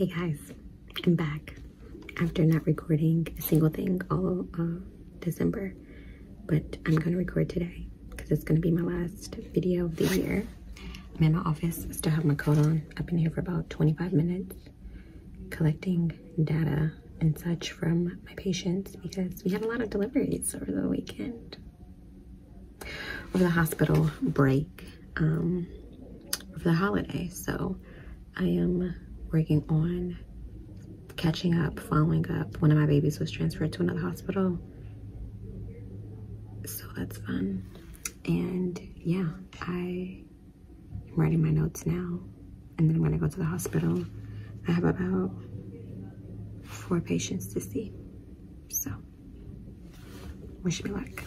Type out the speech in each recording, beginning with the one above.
Hey guys, I'm back after not recording a single thing all December, but I'm gonna record today because it's gonna be my last video of the year. I'm in my office, I still have my coat on. I've been here for about 25 minutes collecting data and such from my patients because we had a lot of deliveries over the weekend. Over the hospital break, over the holiday. So I am working on catching up, following up. One of my babies was transferred to another hospital, so that's fun. And yeah, I am writing my notes now, and then I'm gonna go to the hospital. I have about 4 patients to see, so wish me luck.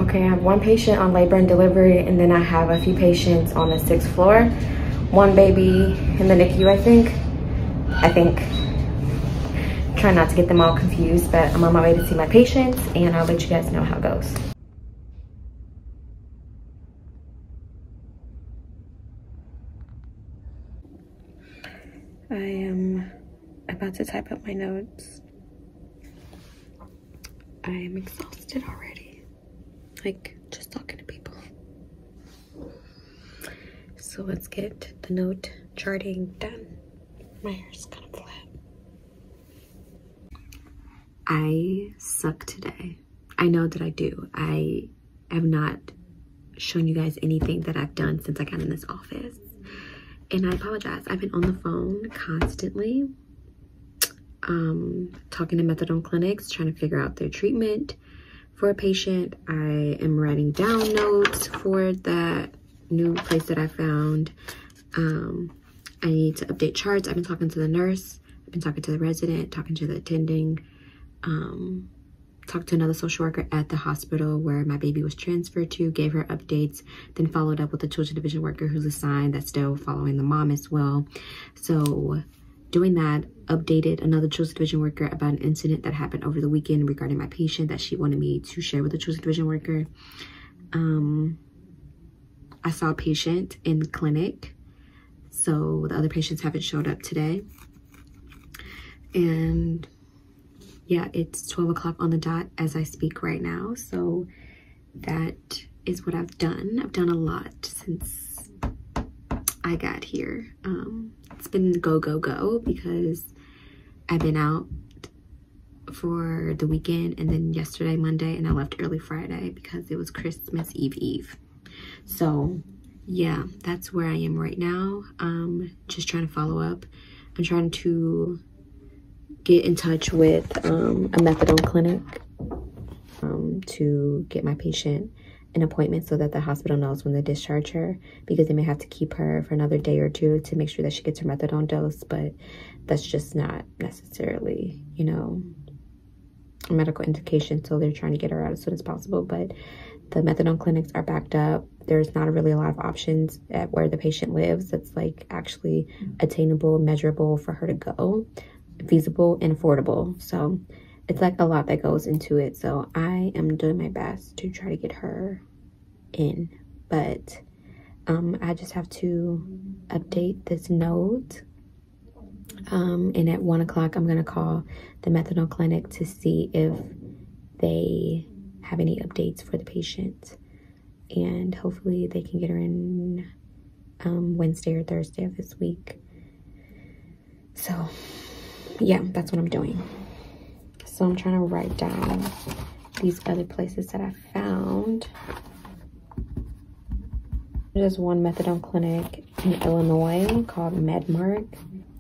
Okay, I have 1 patient on labor and delivery, and then I have a few patients on the 6th floor. 1 baby in the NICU, I think. Try not to get them all confused, but I'm on my way to see my patients, and I'll let you guys know how it goes. I am about to type up my notes. I am exhausted already. Like, just talking to people. So let's get the note charting done. My hair's kind of flat. I suck today. I know that I do. I have not shown you guys anything that I've done since I got in this office. And I apologize. I've been on the phone constantly, talking to methadone clinics, trying to figure out their treatment for a patient. I am writing down notes for that new place that I found. I need to update charts. I've been talking to the nurse. I've been talking to the resident, talking to the attending, talked to another social worker at the hospital where my baby was transferred to, gave her updates, then followed up with the children's division worker who's assigned that's still following the mom as well. So doing that, updated another children's division worker about an incident that happened over the weekend regarding my patient that she wanted me to share with the children's division worker. I saw a patient in the clinic, so the other patients haven't showed up today. And yeah, it's 12 o'clock on the dot as I speak right now. So that is what I've done. I've done a lot since I got here. It's been go, go, go because I've been out for the weekend and then yesterday, Monday, and I left early Friday because it was Christmas Eve. So yeah, that's where I am right now. Just trying to follow up. I'm trying to get in touch with a methadone clinic to get my patient an appointment so that the hospital knows when they discharge her, because they may have to keep her for another day or 2 to make sure that she gets her methadone dose, but that's just not necessarily, you know, a medical indication, so they're trying to get her out as soon as possible. But the methadone clinics are backed up. There's not really a lot of options at where the patient lives that's like actually attainable, measurable for her to go, feasible and affordable. So it's like a lot that goes into it. So I am doing my best to try to get her in, but I just have to update this note. And at 1 o'clock, I'm gonna call the methadone clinic to see if they have any updates for the patient, and hopefully they can get her in Wednesday or Thursday of this week. So yeah, that's what I'm doing. So I'm trying to write down these other places that I found. There's one methadone clinic in Illinois called MedMark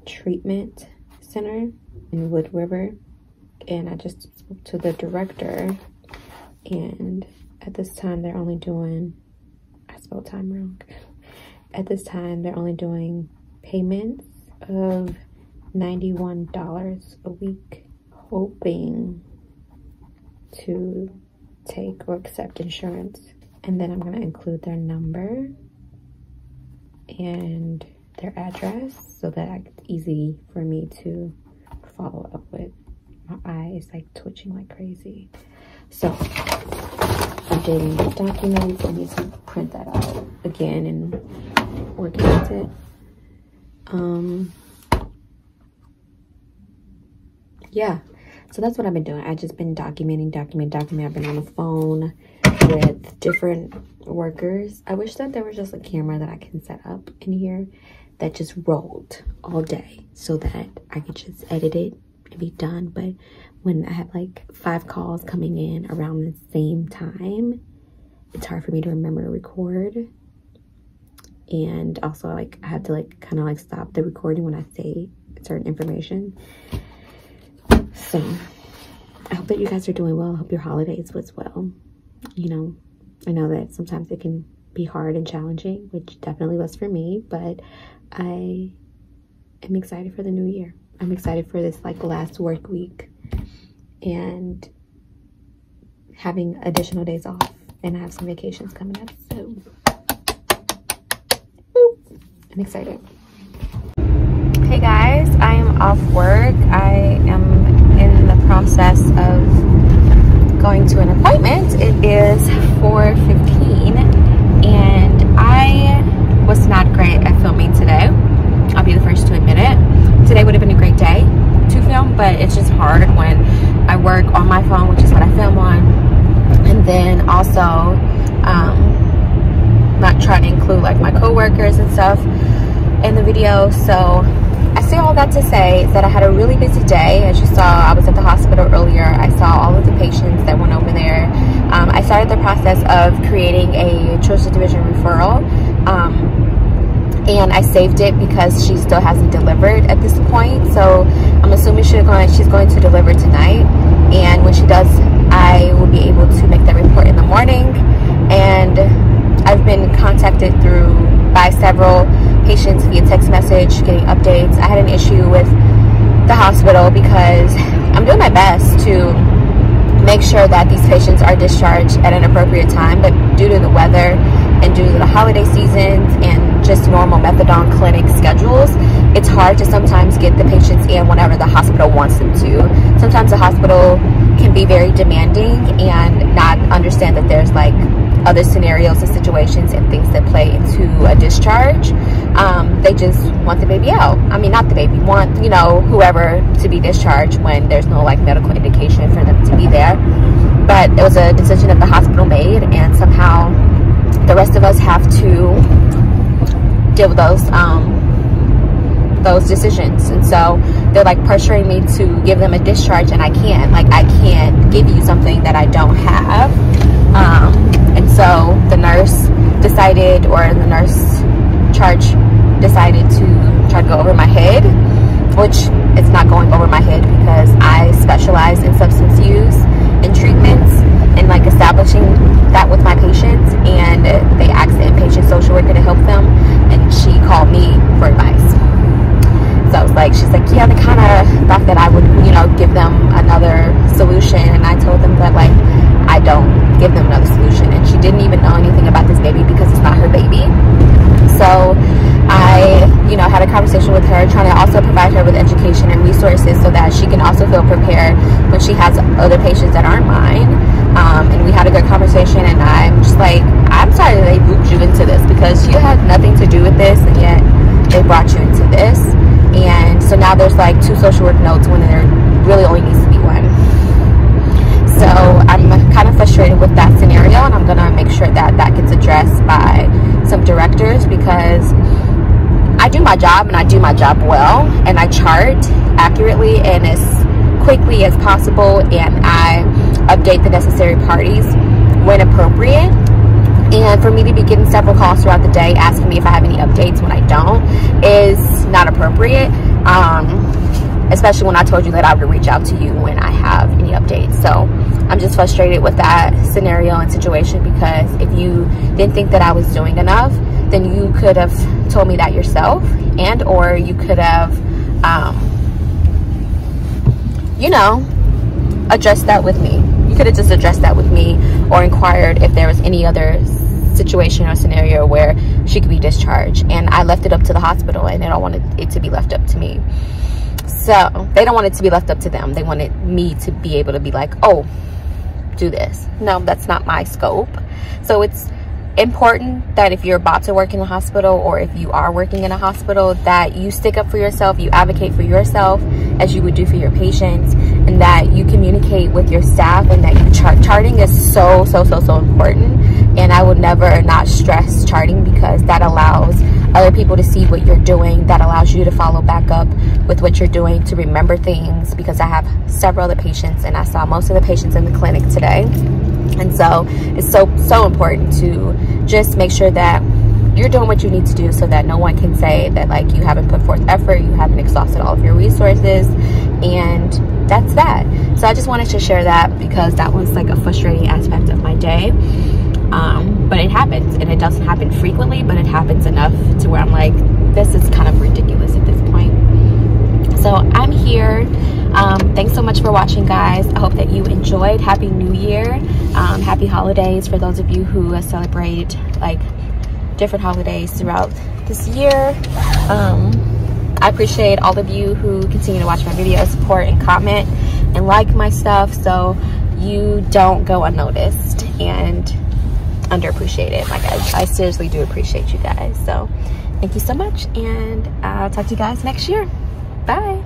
Treatment Center in Wood River. And I just spoke to the director, and at this time they're only doing, I spelled time wrong. At this time they're only doing payments of $91 a week, hoping to take or accept insurance. And then I'm going to include their number and their address so that it's easy for me to follow up with. My eye is like twitching like crazy. So updating the documents. I need to print that out again and work with it. Yeah, so that's what I've been doing. I've just been documenting. I've been on the phone with different workers. I wish that there was just a camera that I can set up in here that just rolled all day so that I could just edit it and be done. But when I have like 5 calls coming in around the same time, it's hard for me to remember to record. And also like I have to like kind of like stop the recording when I say certain information. So I hope that you guys are doing well. I hope your holidays was well. You know, I know that sometimes it can be hard and challenging, which definitely was for me, but I am excited for the new year. I'm excited for this like last work week and having additional days off, and I have some vacations coming up, so I'm excited. Hey guys, I am off work. I am in the process of going to an appointment. It is 4:15 and I was not great at filming today. I'll be the first to admit it. Today would have been a great day to film, but it's just hard when I work on my phone, which is what I film on, and then also not trying to include like my co-workers and stuff in the video. So I say all that to say that I had a really busy day. As you saw, I was at the hospital earlier. I saw all of the patients that went over there. I started the process of creating a Children's Division referral, and I saved it because she still hasn't delivered at this point. So I'm assuming she's going to deliver tonight, and when she does, I will be able to make that report in the morning. And I've been contacted by several patients via text message, getting updates. I had an issue with the hospital because I'm doing my best to make sure that these patients are discharged at an appropriate time, but due to the weather and due to the holiday seasons and just normal methadone clinic schedules, it's hard to sometimes get the patients in whenever the hospital wants them to. Sometimes the hospital can be very demanding and not understand that there's like other scenarios and situations and things that play into a discharge. They just want the baby out. I mean, not the baby, want, you know, whoever to be discharged when there's no like medical indication for them to be there. But it was a decision that the hospital made, and somehow the rest of us have to deal with those decisions. And so they're like pressuring me to give them a discharge, and I can't. Like, I can't give you something that I don't have. And so the nurse decided, or the nurse charge decided to try to go over my head, which is not going over my head because I specialize in substance use and treatments and like establishing that with my patients, and they asked the inpatient social worker to help them, and she called me for advice. So I was like, she's like, yeah, they kind of thought that I would, you know, give them another solution, and I told them that like I don't give them another solution, and she didn't even know anything about this baby because it's not her baby. So I, you know, had a conversation with her, trying to also provide her with education and resources so that she can also feel prepared when she has other patients that aren't mine. And we had a good conversation, and I'm just like, I'm sorry that they looped you into this because you had nothing to do with this, and yet they brought you into this. And so now there's like 2 social work notes when there really only needs to be 1. So I'm kind of frustrated with that scenario, and I'm gonna make sure that that gets addressed by some directors, because I do my job, and I do my job well, and I chart accurately and as quickly as possible, and I update the necessary parties when appropriate. And for me to be getting several calls throughout the day asking me if I have any updates when I don't is not appropriate, especially when I told you that I would reach out to you when I have any updates. So I'm just frustrated with that scenario and situation, because if you didn't think that I was doing enough, then you could have told me that yourself, and or you could have you know, addressed that with me. You could have just addressed that with me, or inquired if there was any other situation or scenario where she could be discharged. And I left it up to the hospital, and they don't want it to be left up to me. So they don't want it to be left up to them. They wanted me to be able to be like, oh, do this. No, that's not my scope. So it's important that if you're about to work in a hospital, or if you are working in a hospital, that you stick up for yourself, you advocate for yourself as you would do for your patients, and that you communicate with your staff, and that you charting is so important. And I would never not stress charting, because that allows other people to see what you're doing, that allows you to follow back up with what you're doing, to remember things, because I have several other patients, and I saw most of the patients in the clinic today. And so it's so important to just make sure that you're doing what you need to do, so that no one can say that like you haven't put forth effort, you haven't exhausted all of your resources. And that's that. So I just wanted to share that, because that was like a frustrating aspect of my day. But it happens, and it doesn't happen frequently, but it happens enough to where I'm like, this is kind of ridiculous at this point. So I'm here. Thanks so much for watching, guys. I hope that you enjoyed. Happy New Year. Happy holidays for those of you who celebrate like different holidays throughout this year. I appreciate all of you who continue to watch my videos, support and comment and like my stuff, so you don't go unnoticed and underappreciated. Like I seriously do appreciate you guys. So thank you so much, and I'll talk to you guys next year. Bye.